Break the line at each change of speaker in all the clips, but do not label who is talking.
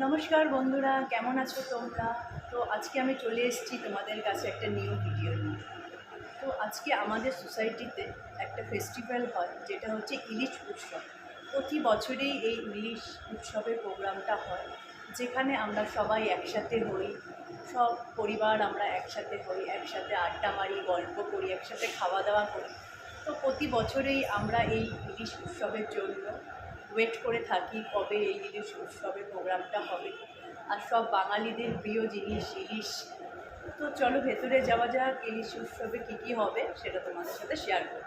নমস্কার বন্ধুরা, কেমন আছো তোমরা? তো আজকে আমি চলে এসেছি তোমাদের কাছে একটা নিউ ভিডিও নিয়ে। তো আজকে আমাদের সোসাইটিতে একটা ফেস্টিভ্যাল হয়, যেটা হচ্ছে ইলিশ উৎসব। প্রতি বছরেই এই ইলিশ উৎসবের প্রোগ্রামটা হয়, যেখানে আমরা সবাই একসাথে হই, সব পরিবার আমরা একসাথে হই, একসাথে আড্ডা মারি, গল্প করি, একসাথে খাওয়া দাওয়া করি। তো প্রতি বছরেই আমরা এই ইলিশ উৎসবের জন্য ওয়েট করে থাকি কবে এই ইলিশ উৎসবের প্রোগ্রামটা হবে। আর সব বাঙালিদের প্রিয় জিনিস ইলিশ। তো চলো ভেতরে যাওয়া যাক, ইলিশ উৎসবে কী কী হবে সেটা তোমাদের সাথে শেয়ার করব।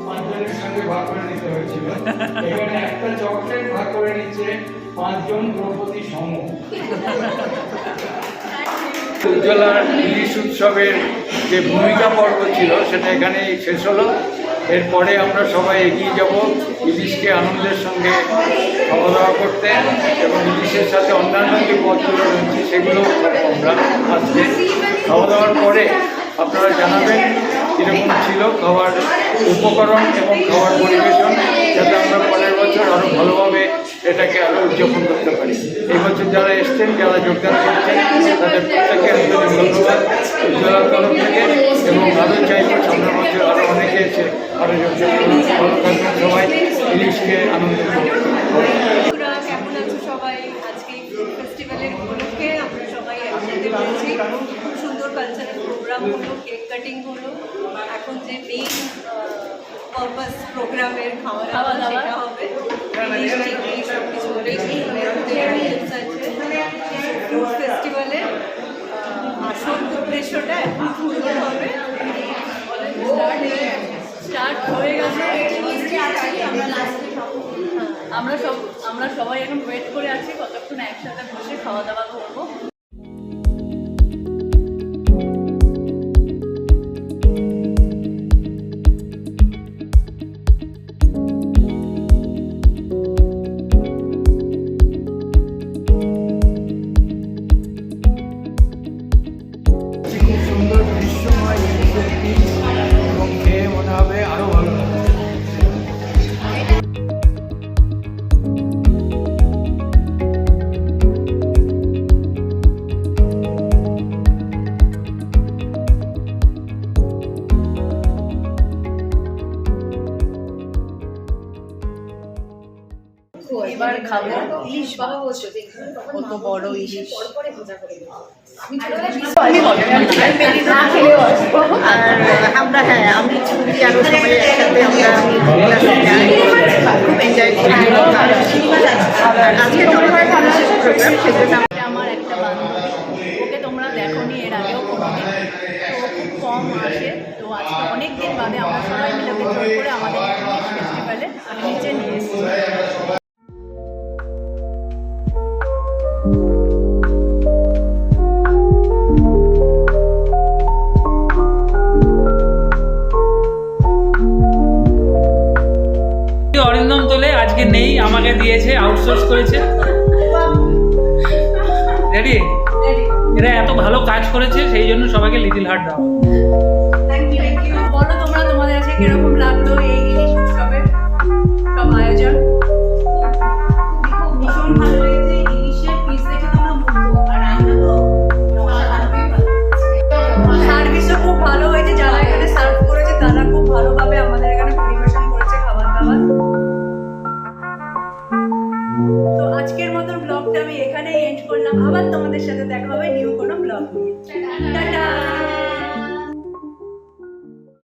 পাঁচজনের সঙ্গে ভাগ করে নিতে হয়েছিল। এখানে একটা চকলেট ভাগ করে নিচ্ছে পাঁচজন দ্রৌপদী সম। উজ্জ্বলা ইলিশ উৎসবের যে ভূমিকা পর্ব ছিল সেটা এখানেই শেষ হলো। এরপরে আমরা সবাই এগিয়ে যাব ইলিশকে আনন্দের সঙ্গে খাওয়া দাওয়া করতে, এবং ইলিশের সাথে অন্যান্য যে পদগুলো রয়েছে সেগুলো আমরা আজকে খাওয়া দাওয়ার পরে আপনারা জানাবেন কীরকম ছিল খাওয়ার উপকরণ এবং খাওয়ার পরিবেশন, যাতে আমরা পরের বছর আরও ভালোভাবে এটাকে আরও উদযাপন করতে পারি। এই বছর যারা এসছেন, যারা যোগদান করছেন, তাদের প্রত্যেকে আন্তরিক ধন্যবাদ উজ্জ্বলার তরফ থেকে, এবং আরও চাইব সামনের বছর আরও অনেকে এসে আরও যোগদান করুন। ভালো থাকবেন সবাই, ইলিশকে আনন্দ করুন।
কেমন আছো সবাই? আজকে ফেস্টিভ্যালের উপলক্ষে আমরা সবাই একসাথে হয়েছি। খুব সুন্দর কালচারাল প্রোগ্রাম হলো, কেক কাটিং হলো। এখন যে মেইন পারপাস প্রোগ্রামের খাওয়া দাওয়া সেটা হবে। সব কিছু ফেস্টিভ্যালের আসল উদ্দেশ্যটা এখন সুন্দর হবে। স্টার্ট হয়ে গেছে। আমরা সবাই এখন ওয়েট করে আছি কতক্ষণ একসাথে বসে খাওয়া দাওয়া করবো।
খুব সুন্দর দৃশ্যময় এবং খেয়ে মনে হবে আরো ভালো লাগবে।
এবার খাবো ইলিশ। কত বড় ইলিশ!
আমরা আমি ছুটি আরো সবাই একসাথে আমরা খুব এনজয় করি। আজকে প্রোগ্রাম সেজন্য
আমার একটা বান্ধবী, ওকে তোমরা দেখোনি এর আগেও কোনোদিন, তো খুব কম আসে। তো আজকে অনেক দিন বাদে আমরা সবাই মিলে জোর করে আমাদের ফেস্টিভ্যালে নিচে নিয়ে এসেছি।
অরিন্দম তোলে আজকে নেই, আমাকে দিয়েছে, আউটসোর্স করেছে। রেডি? এরা এত ভালো কাজ করেছে, সেই জন্য সবাইকে লিটল হার্ট দাও।
বলো তোমরা, তোমাদের আজকে কিরকম লাগলো এই ইলিশ উৎসবের সব আয়োজন? এখানেই এন্ড করলাম। আবার তোমাদের সাথে দেখা হবে নিউ কোনো ব্লগ নিয়ে। টাটা।